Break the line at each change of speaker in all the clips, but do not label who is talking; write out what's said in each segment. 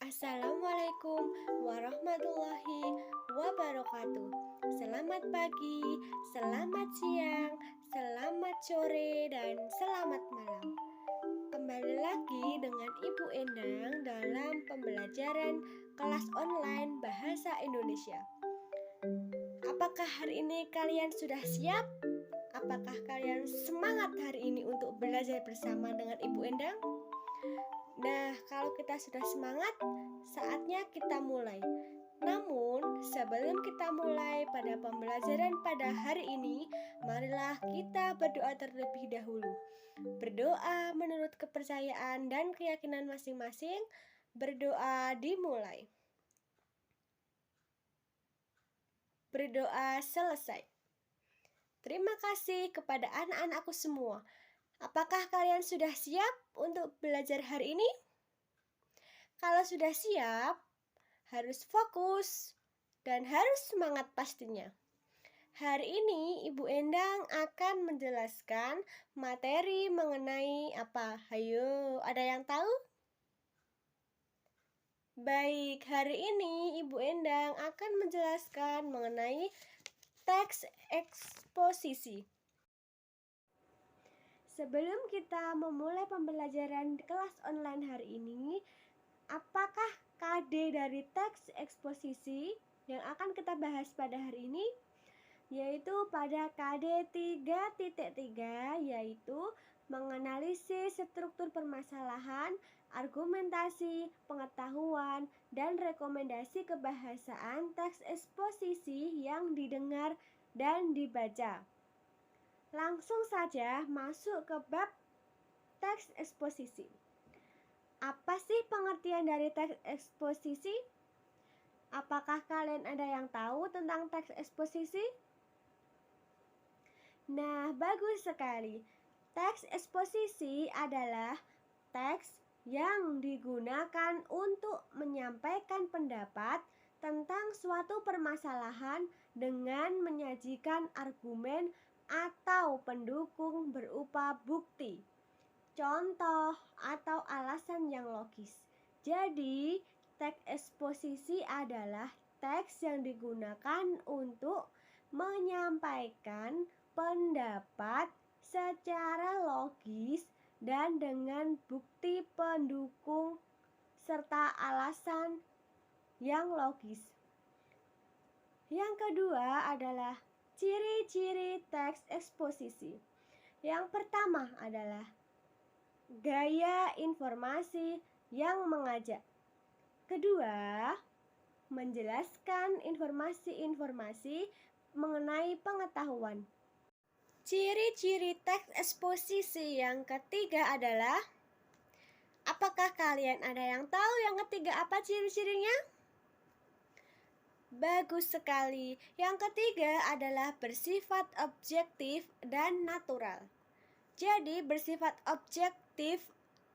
Assalamualaikum warahmatullahi wabarakatuh. Selamat pagi, selamat siang, selamat sore, dan selamat malam. Kembali lagi dengan Ibu Endang dalam pembelajaran kelas online Bahasa Indonesia. Apakah hari ini kalian sudah siap? Apakah kalian semangat hari ini untuk belajar bersama dengan Ibu Endang? Nah, kalau kita sudah semangat, saatnya kita mulai. Namun, sebelum kita mulai pada pembelajaran pada hari ini, marilah kita berdoa terlebih dahulu. Berdoa menurut kepercayaan dan keyakinan masing-masing. Berdoa dimulai. Berdoa selesai. Terima kasih kepada anak-anakku semua. Apakah kalian sudah siap untuk belajar hari ini? Kalau sudah siap, harus fokus dan harus semangat pastinya. Hari ini Ibu Endang akan menjelaskan materi mengenai apa? Hayo, ada yang tahu? Baik, hari ini Ibu Endang akan menjelaskan mengenai teks eksposisi. Sebelum kita memulai pembelajaran kelas online hari ini, apakah KD dari teks eksposisi yang akan kita bahas pada hari ini? Yaitu pada KD 3.3, yaitu menganalisis struktur permasalahan, argumentasi, pengetahuan, dan rekomendasi kebahasaan teks eksposisi yang didengar dan dibaca. Langsung saja masuk ke bab teks eksposisi. Apa sih pengertian dari teks eksposisi? Apakah kalian ada yang tahu tentang teks eksposisi? Nah, bagus sekali. Teks eksposisi adalah teks yang digunakan untuk menyampaikan pendapat tentang suatu permasalahan dengan menyajikan argumen atau pendukung berupa bukti, contoh, atau alasan yang logis. Jadi, teks eksposisi adalah teks yang digunakan untuk menyampaikan pendapat secara logis dan dengan bukti pendukung serta alasan yang logis. Yang kedua adalah ciri-ciri teks eksposisi. Yang pertama adalah gaya informasi yang mengajak. Kedua, menjelaskan informasi-informasi mengenai pengetahuan. Ciri-ciri teks eksposisi yang ketiga adalah, apakah kalian ada yang tahu yang ketiga apa ciri-cirinya? Bagus sekali. Yang ketiga adalah bersifat objektif dan natural. Jadi bersifat objektif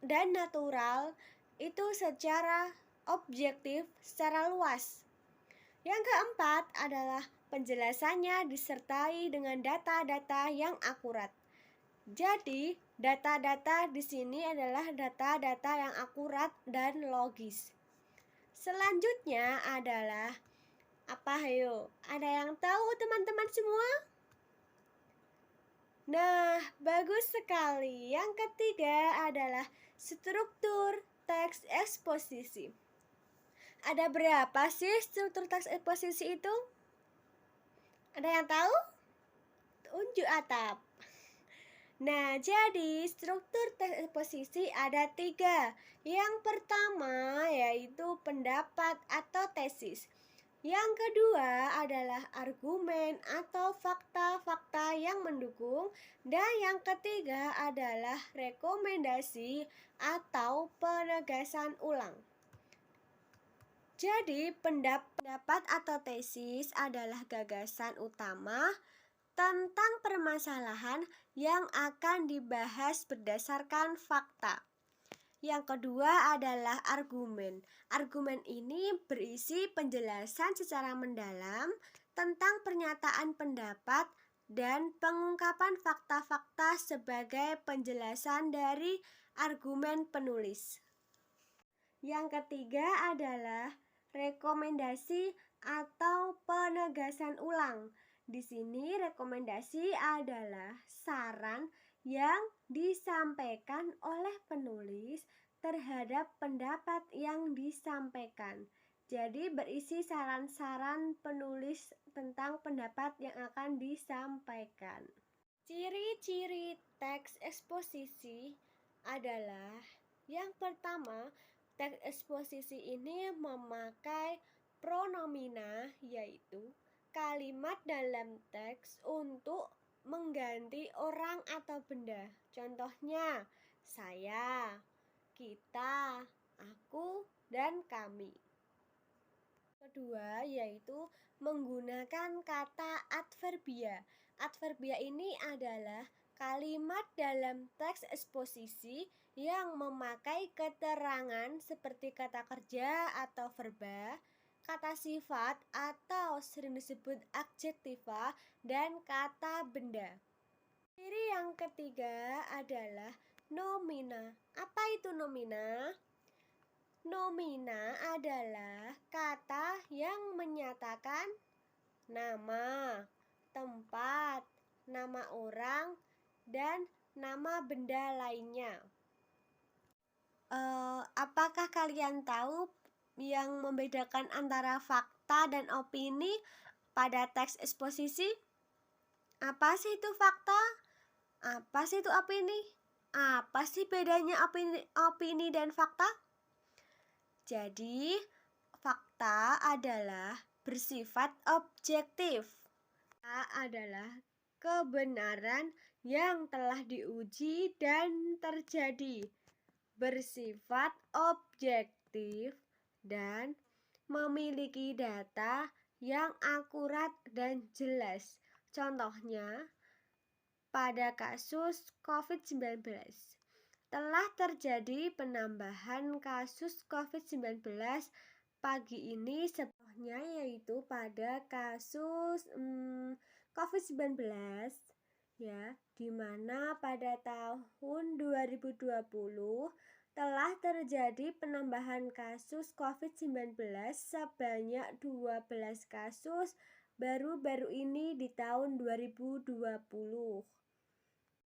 dan natural itu secara objektif, secara luas. Yang keempat adalah penjelasannya disertai dengan data-data yang akurat. Jadi, data-data di sini adalah data-data yang akurat dan logis. Selanjutnya adalah apa hayo? Ada yang tahu teman-teman semua? Nah, bagus sekali. Yang ketiga adalah struktur teks eksposisi. Ada berapa sih struktur teks eksposisi itu? Ada yang tahu? Tunjuk atap. Nah, jadi struktur teks eksposisi ada 3. Yang pertama yaitu pendapat atau tesis. Yang kedua adalah argumen atau fakta-fakta yang mendukung. Dan yang ketiga adalah rekomendasi atau penegasan ulang. Jadi pendapat atau tesis adalah gagasan utama tentang permasalahan yang akan dibahas berdasarkan fakta. Yang kedua adalah argumen. Argumen ini berisi penjelasan secara mendalam tentang pernyataan pendapat dan pengungkapan fakta-fakta sebagai penjelasan dari argumen penulis. Yang ketiga adalah rekomendasi atau penegasan ulang. Di sini rekomendasi adalah saran yang disampaikan oleh penulis terhadap pendapat yang disampaikan. Jadi berisi saran-saran penulis tentang pendapat yang akan disampaikan. Ciri-ciri teks eksposisi adalah yang pertama, teks eksposisi ini memakai pronomina, yaitu kalimat dalam teks untuk mengganti orang atau benda. Contohnya, saya, kita, aku, dan kami. Kedua, yaitu menggunakan kata adverbia. Adverbia ini adalah kalimat dalam teks eksposisi yang memakai keterangan seperti kata kerja atau verba, kata sifat atau sering disebut adjektiva, dan kata benda. Ciri yang ketiga adalah nomina. Apa itu nomina? Nomina adalah kata yang menyatakan nama, tempat, nama orang, dan nama benda lainnya. Apakah kalian tahu yang membedakan antara fakta dan opini pada teks eksposisi? Apa sih itu fakta? Apa sih itu opini? Apa sih bedanya opini dan fakta? Jadi, fakta adalah bersifat objektif. Fakta adalah kebenaran yang telah diuji dan terjadi, bersifat objektif dan memiliki data yang akurat dan jelas. Contohnya, pada kasus COVID-19. Telah terjadi penambahan kasus COVID-19 pagi ini, contohnya yaitu pada kasus COVID-19 ya, di mana pada tahun 2020 telah terjadi penambahan kasus COVID-19 sebanyak 12 kasus baru-baru ini di tahun 2020.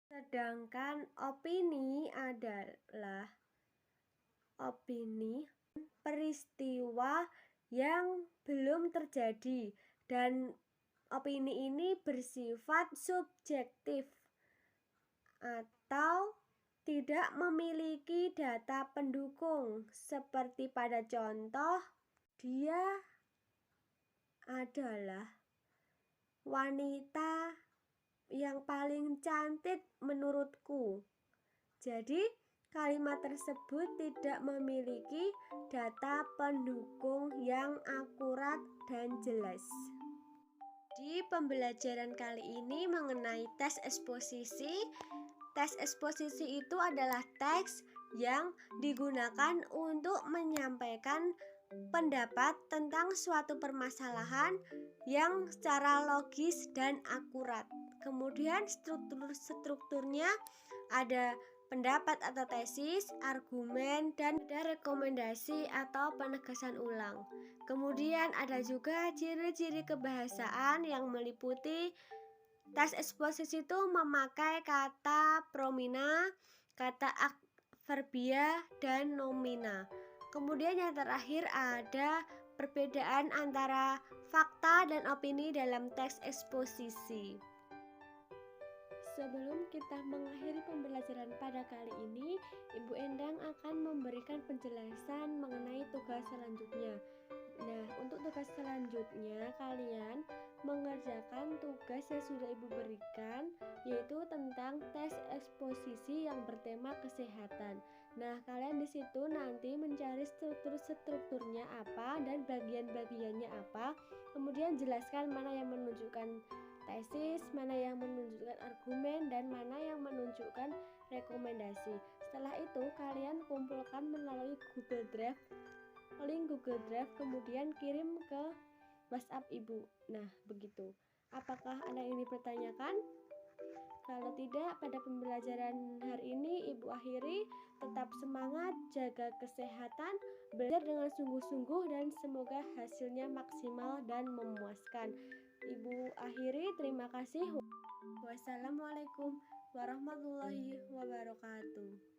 Sedangkan opini adalah opini peristiwa yang belum terjadi, dan opini ini bersifat subjektif atau tidak memiliki data pendukung. Seperti pada contoh, dia adalah wanita yang paling cantik menurutku. Jadi, kalimat tersebut tidak memiliki data pendukung yang akurat dan jelas. Di pembelajaran kali ini mengenai teks eksposisi. Teks eksposisi itu adalah teks yang digunakan untuk menyampaikan pendapat tentang suatu permasalahan yang secara logis dan akurat. Kemudian strukturnya ada pendapat atau tesis, argumen, dan ada rekomendasi atau penegasan ulang. Kemudian ada juga ciri-ciri kebahasaan yang meliputi teks eksposisi itu memakai kata promina, kata adverbia, dan nomina. Kemudian yang terakhir ada perbedaan antara fakta dan opini dalam teks eksposisi. Sebelum kita mengakhiri pembelajaran pada kali ini, Ibu Endang akan memberikan penjelasan mengenai tugas selanjutnya. Nah, untuk tugas selanjutnya kalian mengerjakan tugas yang sudah Ibu berikan, yaitu tentang tes eksposisi yang bertema kesehatan. Nah, kalian di situ nanti mencari strukturnya apa dan bagian-bagiannya apa. Kemudian jelaskan mana yang menunjukkan tesis, mana yang menunjukkan argumen, dan mana yang menunjukkan rekomendasi. Setelah itu kalian kumpulkan melalui Google Drive, link Google Drive, kemudian kirim ke WhatsApp Ibu. Nah, begitu. Apakah ada yang dipertanyakan? Kalau tidak, pada pembelajaran hari ini Ibu akhiri. Tetap semangat, jaga kesehatan, belajar dengan sungguh-sungguh dan semoga hasilnya maksimal dan memuaskan. Ibu akhiri, terima kasih. Wassalamualaikum warahmatullahi wabarakatuh.